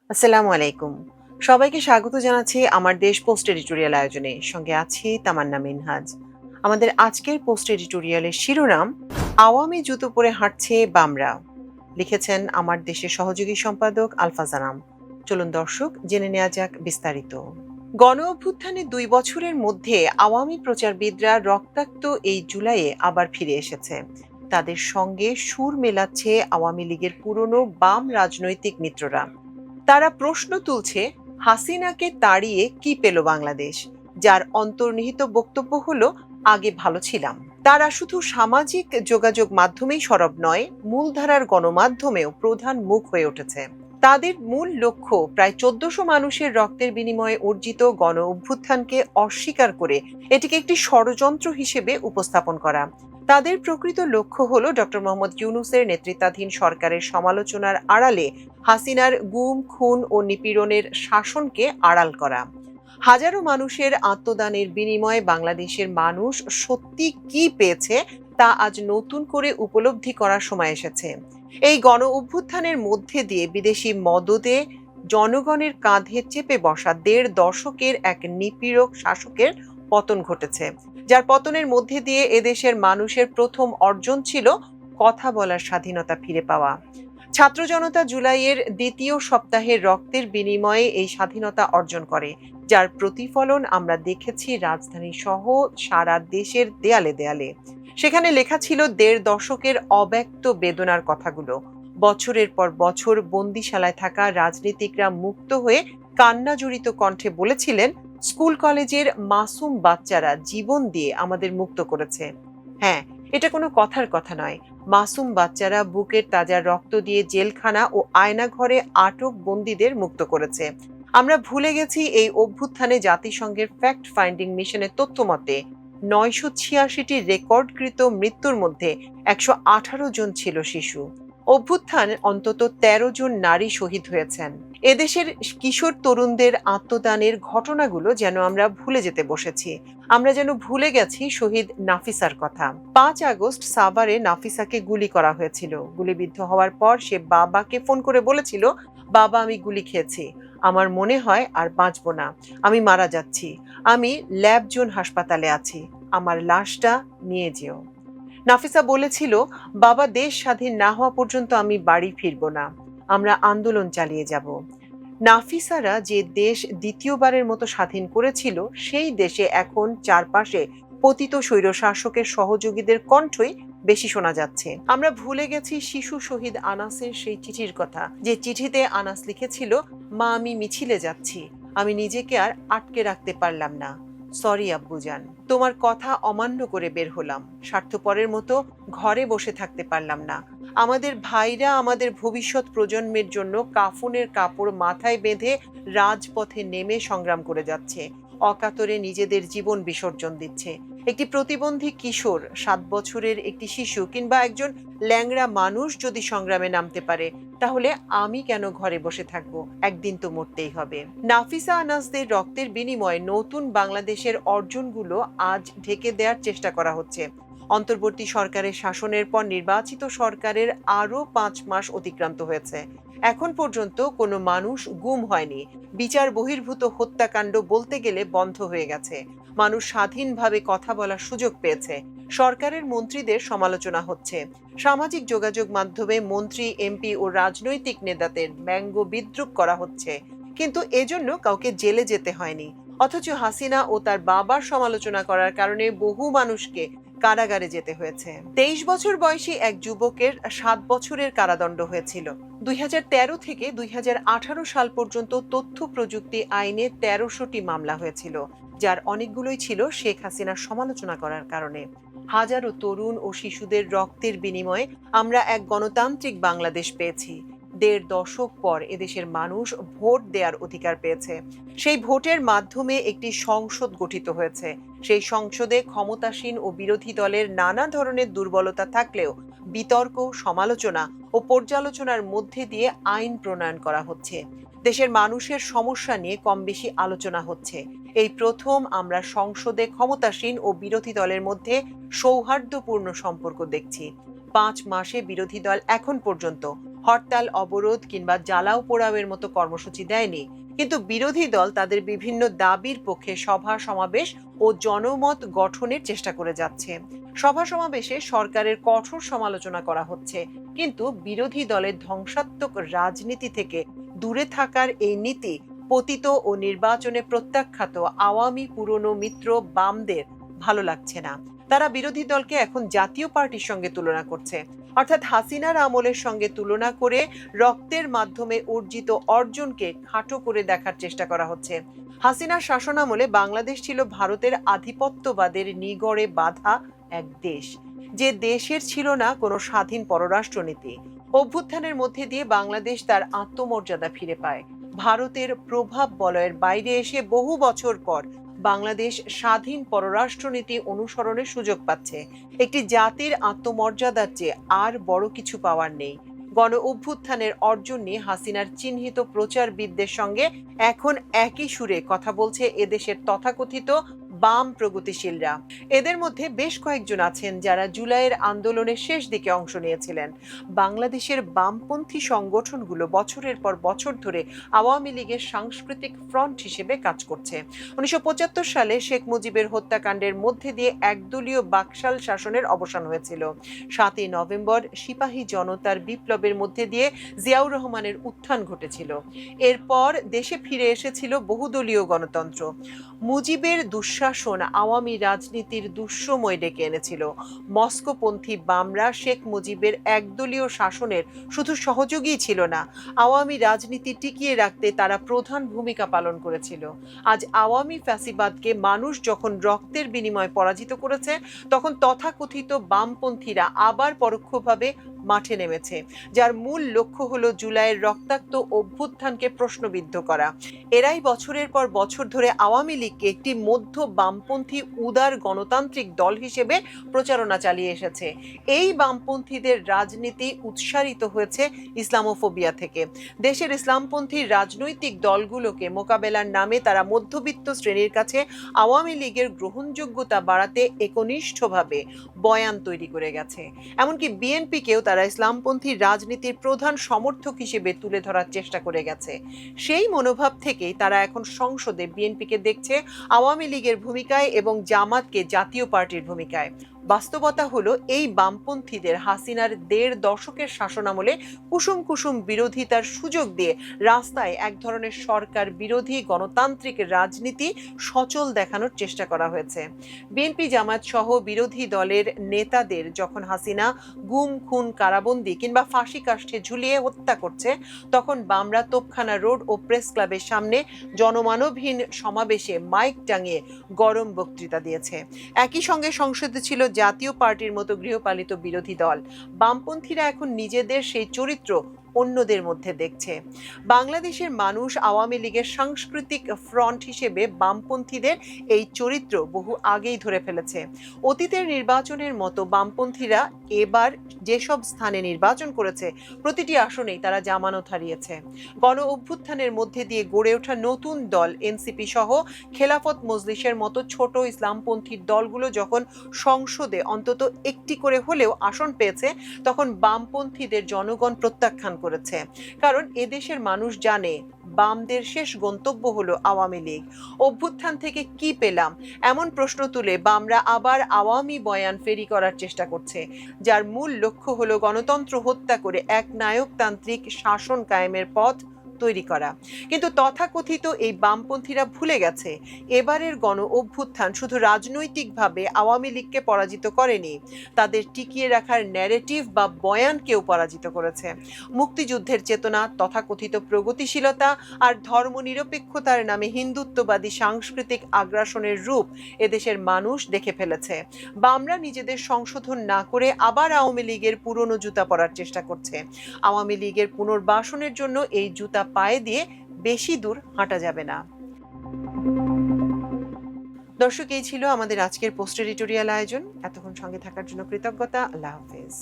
আসসালামু আলাইকুম। সবাইকে স্বাগত জানাচ্ছি আমার দেশ পোস্ট এডিটোরিয়াল আয়োজনে। সঙ্গে আছি তামান্না মিনহাজ। আমাদের আজকের পোস্ট এডিটোরিয়ালের শিরোনাম আওয়ামী জুতো পরে হাঁটছে বামরা। লিখেছেন আমার দেশের সহযোগী সম্পাদক আলফা জানাম। চলুন দর্শক জেনে নেওয়া যাক বিস্তারিত। গণ অভ্যুত্থানের ২ বছরের মধ্যে আওয়ামী প্রচারবিদরা রক্তাক্ত এই জুলাইয়ে আবার ফিরে এসেছে। তাদের সঙ্গে সুর মেলাচ্ছে আওয়ামী লীগের পুরনো বাম রাজনৈতিক মিত্ররা। তারা প্রশ্ন তুলছে, হাসিনাকে তাড়িয়ে কি পেল বাংলাদেশ, যার অন্তর্নিহিত বক্তব্য হলো আগে ভালো ছিলাম। তারা শুধু সামাজিক যোগাযোগ মাধ্যমেই সরব নয়, মূলধারার গণমাধ্যমেও প্রধান মুখ হয়ে উঠেছে। তাদের মূল লক্ষ্য প্রায় ১৪০০ মানুষের রক্তের বিনিময়ে অর্জিত গণ অভ্যুত্থানকে অস্বীকার করে এটিকে একটি ষড়যন্ত্র হিসেবে উপস্থাপন করা। তাদের প্রকৃত লক্ষ্য হলো ডক্টর মোহাম্মদ ইউনূসের নেতৃত্বাধীন সরকারের সমালোচনার আড়ালে হাসিনার গুম, খুন ও নিপীড়নের শাসনকে আড়াল করা। হাজারো মানুষের আত্মদানের বিনিময়ে বাংলাদেশের মানুষ সত্যি কি পেয়েছে তা আজ নতুন করে উপলব্ধি করার সময় এসেছে। এই গণ অভ্যুত্থানের মধ্যে দিয়ে বিদেশি মদদে জনগণের কাঁধে চেপে বসা ১.৫ দশকের এক নিপীড়ক শাসকের পতন ঘটেছে, যার পতনের মধ্যে দিয়ে এদেশের মানুষের প্রথম অর্জন ছিল কথা বলার স্বাধীনতা ফিরে পাওয়া। ছাত্র জনতা জুলাইয়ের দ্বিতীয় সপ্তাহের রক্তের বিনিময়ে এই স্বাধীনতা অর্জন করে, যার প্রতিফলন আমরা দেখেছি রাজধানী সহ সারা দেশের দেয়ালে দেয়ালে। সেখানে লেখা ছিল ১.৫ দশকের অব্যক্ত বেদনার কথাগুলো। বছরের পর বছর বন্দিশালায় থাকা রাজনীতিকরা মুক্ত হয়ে কান্না জড়িত কণ্ঠে বলেছিলেন, স্কুল কলেজের মাসুম বাচ্চারা জীবন দিয়ে আমাদের মুক্ত করেছে। হ্যাঁ, এটা কোনো কথার কথা নয়। মাসুম বাচ্চারা বুকের তাজা রক্ত দিয়ে জেলখানা ও আয়নাঘরে আটক বন্দীদের মুক্ত করেছে। আমরা ভুলে গেছি এই অভ্যুত্থানে জাতিসংঘের ফ্যাক্ট ফাইন্ডিং মিশনের তথ্য মতে ৯৮৬টি রেকর্ডকৃত মৃত্যুর মধ্যে ১১৮ জন ছিল শিশু। অভ্যুত্থানে অন্তত ১৩ জন নারী শহীদ হয়েছেন। এদেশের কিশোর তরুণদের আত্মদানের ঘটনাগুলো যেন আমরা ভুলে যেতে বসেছি। আমরা যেন ভুলে গেছি শহীদ নাফিসার কথা। ৫ আগস্ট সাভারে নাফিসাকে গুলি করা হয়েছিল। গুলিবিদ্ধ হওয়ার পর সে বাবাকে ফোন করে বলেছিল, বাবা আমি গুলি খেয়েছি, আমার মনে হয় আর বাঁচব না, আমি মারা যাচ্ছি, আমি ল্যাব জোন হাসপাতালে আছি, আমার লাশটা নিয়ে যেও। নাফিসা বলেছিল, বাবা দেশ স্বাধীন না হওয়া পর্যন্ত আমি বাড়ি ফিরব না, আমরা আন্দোলন চালিয়ে যাব। নাফিসারা যে দেশ দ্বিতীয়বারের মতো স্বাধীন করেছিল, সেই দেশে এখন চারপাশে পতিত স্বৈরশাসকের সহযোগীদের কণ্ঠই বেশি শোনা যাচ্ছে। আমরা ভুলে গেছি শিশু শহীদ আনাসের সেই চিঠির কথা, যে চিঠিতে আনাস লিখেছিল, মা আমি মিছিলে যাচ্ছি, আমি নিজেকে আর আটকে রাখতে পারলাম না, সরি আব্বুজান, তোমার কথা অমান্য করে বের হলাম, স্বার্থপরের মতো ঘরে বসে থাকতে পারলাম না। আমাদের ভাইরা আমাদের ভবিষ্যৎ প্রজন্মের জন্য কাফনের কাপড় মাথায় বেঁধে রাজপথে নেমে সংগ্রাম করে যাচ্ছে, অকাতরে নিজেদের জীবন বিসর্জন দিচ্ছে। একটি প্রতিবন্ধী কিশোর, ৭ বছরের একটি শিশু কিংবা একজন ল্যাংড়া মানুষ যদি সংগ্রামে নামতে পারে, তাহলে আমি কেন ঘরে বসে থাকবো? একদিন তো মরতেই হবে। নাফিসা আনাসদের রক্তের বিনিময়ে নতুন বাংলাদেশের অর্জনগুলো আজ ঢেকে দেওয়ার চেষ্টা করা হচ্ছে। অন্তর্বর্তী সরকারের শাসনের পর নির্বাচিত সরকারের আরও ৫ মাস অতিক্রান্ত হয়েছে। এখন পর্যন্ত কোনো মানুষ গুম হয়নি। বিচার বহির্ভূত হত্যাকাণ্ড বলতে গেলে বন্ধ হয়ে গেছে। মানুষ স্বাধীনভাবে কথা বলার সুযোগ পেয়েছে। সরকারের মন্ত্রীদের সমালোচনা হচ্ছে। সামাজিক যোগাযোগ মাধ্যমে মন্ত্রী, এমপি ও রাজনৈতিক নেতাদের ব্যঙ্গ বিদ্রূপ করা হচ্ছে। কিন্তু এজন্য কাউকে জেলে যেতে হয়নি। অথচ হাসিনা ও তার বাবার সমালোচনা করার কারণে বহু মানুষকে কারাগারে যেতে হয়েছে। ২৩ বছর বয়সী এক যুবকের ৭ বছরের কারাদণ্ড হয়েছিল। ২০১৩ থেকে ২০১৮ সাল পর্যন্ত তথ্য প্রযুক্তি আইনে ১৩০০টি মামলা হয়েছিল, যার অনেকগুলোই ছিল শেখ হাসিনার সমালোচনা করার কারণে। হাজারো তরুণ ও শিশুদের রক্তের বিনিময়ে আমরা এক গণতান্ত্রিক বাংলাদেশ পেয়েছি। ১.৫ দশক পর এদেশের মানুষ ভোট দেওয়ার অধিকার পেয়েছে। সেই ভোটের মাধ্যমে একটি সংসদ গঠিত হয়েছে। সেই সংসদে ক্ষমতাসীন ও বিরোধী দলের নানা ধরনের দুর্বলতা থাকলেও বিতর্ক, সমালোচনা ও পর্যালোচনার মধ্যে দিয়ে আইন প্রণয়ন করা হচ্ছে। দেশের মানুষের সমস্যা নিয়ে কম বেশি আলোচনা হচ্ছে। এই প্রথম আমরা সংসদে ক্ষমতাসীন ও বিরোধী দলের মধ্যে সৌহার্দ্যপূর্ণ সম্পর্ক দেখছি। ৫ মাসে বিরোধী দল এখন পর্যন্ত হরতাল, অবরোধ কিংবা জ্বালাও পোড়াওয়ের মতো কর্মসূচি দেয়নি। কিন্তু বিরোধী দল তাদের বিভিন্ন দাবির পক্ষে সভা সমাবেশ ও জনমত গঠনের চেষ্টা করে যাচ্ছে। সভা সমাবেশে সরকারের কঠোর সমালোচনা করা হচ্ছে, কিন্তু বিরোধী দলের ধ্বংসাত্মক রাজনীতি থেকে দূরে থাকার এই নীতি পতিত ও নির্বাচনে প্রত্যাখ্যাত আওয়ামী পুরনো মিত্র বামদের ভালো লাগছে না। তারা বিরোধী দলকে এখন জাতীয় পার্টির সঙ্গে তুলনা করছে, অর্থাৎ হাসিনার আমলের সঙ্গে তুলনা করে রক্তের মাধ্যমে অর্জিত অর্জনকে খাটো করে দেখার চেষ্টা করা হচ্ছে। হাসিনার শাসনামলে বাংলাদেশ ছিল ভারতের আধিপত্যবাদের নিগড়ে বাঁধা এক দেশ, যে দেশের ছিল না কোনো স্বাধীন পররাষ্ট্রনীতি। অভ্যুত্থানের মধ্যে দিয়ে বাংলাদেশ তার আত্মমর্যাদা ফিরে পায়। ভারতের প্রভাব বলয়ের বাইরে এসে বহু বছর পর বাংলাদেশ স্বাধীন পররাষ্ট্রনীতি অনুসরণের সুযোগ পাচ্ছে। একটি জাতির আত্মমর্যাদার চেয়ে আর বড় কিছু পাওয়ার নেই। গণ অভ্যুত্থানের অর্জন নিয়ে হাসিনার চিহ্নিত প্রচারবিদদের সঙ্গে এখন একই সুরে কথা বলছে এদেশের তথাকথিত বাম প্রগতিশীলরা। এদের মধ্যে বেশ কয়েকজন আছেন যারা জুলাইয়ের আন্দোলনের শেষ দিকে অংশ নিয়েছিলেন। বাংলাদেশের বামপন্থী সংগঠনগুলো বছরের পর বছর ধরে আওয়ামী লীগের সাংস্কৃতিক ফ্রন্ট হিসেবে কাজ করছে। 1975 সালে শেখ মুজিবের হত্যাকাণ্ডের মধ্যে দিয়ে একদলীয় বাকশাল শাসনের অবসান হয়েছিল। 7ই নভেম্বর সিপাহী জনতার বিপ্লবের মধ্যে দিয়ে জিয়াউর রহমানের উত্থান ঘটেছিল। এরপর দেশে ফিরে এসেছিল বহুদলীয় গণতন্ত্র। মুজিবের দুঃশাসন আওয়ামী রাজনীতির দুঃসময় ডেকে এনেছিল। মস্কোপন্থী বামরা শেখ মুজিবের একদলীয় শাসনের শুধু সহযোগীই ছিল না, আওয়ামী রাজনীতি টিকিয়ে রাখতে তারা প্রধান ভূমিকা পালন করেছিল। আজ আওয়ামী ফ্যাসিবাদকে মানুষ যখন রক্তের বিনিময়ে পরাজিত করেছে, তখন তথাকথিত বামপন্থীরা আবার পরোক্ষভাবে মাঠে নেমেছে, যার মূল লক্ষ্য হলো জুলাইয়ের রক্তাক্ত অভ্যুত্থানকে প্রশ্নবিদ্ধ করা। এরাই বছরের পর বছর ধরে আওয়ামী লীগকে একটি মধ্য বামপন্থী উদার গণতান্ত্রিক দল হিসেবে প্রচারণা চালিয়ে এসেছে। এই বামপন্থীদের রাজনীতি উৎসারিত হয়েছে ইসলামোফোবিয়া থেকে। দেশের ইসলামপন্থী রাজনৈতিক দলগুলোকে মোকাবেলার নামে তারা মধ্যবিত্ত শ্রেণীর কাছে আওয়ামী লীগের গ্রহণযোগ্যতা বাড়াতে একনিষ্ঠভাবে বয়ান তৈরি করে গেছে। এমনকি বিএনপিকেও তারা ইসলামপন্থী রাজনীতির প্রধান সমর্থক হিসেবে তুলে ধরার চেষ্টা করে গেছে। সেই মনোভাব থেকেই তারা এখন সংসদে বিএনপিকে দেখছে আওয়ামী লীগের ভূমিকায় এবং জামাতকে জাতীয় পার্টির ভূমিকায়। বাস্তবতা হলো এই বামপন্থীদের হাসিনার 1.5 দশকের শাসনামলে কুসুম কুসুম বিরোধিতার সুযোগ দিয়ে রাস্তায় এক ধরনের সরকার বিরোধী গণতান্ত্রিক রাজনীতি সচল দেখানোর চেষ্টা করা হয়েছে। বিএনপি জামাত সহ বিরোধী দলের নেতাদের যখন হাসিনা গুম, খুন, কারাবন্দী কিংবা ফাঁসি কাষ্ঠে ঝুলিয়ে হত্যা করছে, তখন বামরা তোপখানা রোড ও প্রেস ক্লাবের সামনে জনমানবহীন সমাবেশে মাইক টাঙিয়ে গরম বক্তৃতা দিয়েছে। একই সঙ্গে সংসদে ছিল জাতীয় পার্টির মতো গৃহপালিত বিরোধী দল। বামপন্থীরা এখন নিজেদের সেই চরিত্র অন্যদের মধ্যে দেখছে। বাংলাদেশের মানুষ আওয়ামী লীগের সাংস্কৃতিক ফ্রন্ট হিসেবে বামপন্থীদের এই চরিত্র বহু আগেই ধরে ফেলেছে। অতীতের নির্বাচনের মতো বামপন্থীরা এবার যেসব স্থানে নির্বাচন করেছে, প্রতিটি আসনেই তারা জামানত হারিয়েছে। গণ অভ্যুত্থানের মধ্যে দিয়ে গড়ে ওঠা নতুন দল এনসিপি সহ খেলাফত মজলিসের মতো ছোট ইসলামপন্থী দলগুলো যখন সংসদে অন্তত একটি করে হলেও আসন পেয়েছে, তখন বামপন্থীদের জনগণ প্রত্যাখ্যান করেছে। কারণ এদেশের মানুষ জানে বামদের শেষ গন্তব্য হলো আওয়ামী লীগ। অভ্যুত্থান থেকে কি পেলাম এমন প্রশ্ন তুলে বামরা আবার আওয়ামী বয়ান ফেরি করার চেষ্টা করছে, যার মূল লক্ষ্য হলো গণতন্ত্র হত্যা করে এক নায়কতান্ত্রিক শাসন কায়েমের পথ তৈরি করা। কিন্তু তথাকথিত এই বামপন্থীরা ভুলে গেছে, এবারের গণ অভ্যুত্থান শুধু রাজনৈতিকভাবে আওয়ামী লীগকে পরাজিত করেনি, তাদের টিকিয়ে রাখার ন্যারেটিভ বা বয়ানকেও পরাজিত করেছে। মুক্তিযুদ্ধের চেতনা, তথাকথিত প্রগতিশীলতা আর ধর্মনিরপেক্ষতার নামে হিন্দুত্ববাদী সাংস্কৃতিক আগ্রাসনের রূপ এদেশের মানুষ দেখে ফেলেছে। বামরা নিজেদের সংশোধন না করে আবার আওয়ামী লীগের পুরনো জুতা পরার চেষ্টা করছে। আওয়ামী লীগের পুনর্বাসনের জন্য এই জুতা পায়ে দিয়ে বেশি দূর হাঁটা যাবে না। দর্শক, এই ছিল আমাদের আজকের পোস্ট এডিটোরিয়াল আয়োজন। এতক্ষণ সঙ্গে থাকার জন্য কৃতজ্ঞতা। আল্লাহ হাফেজ।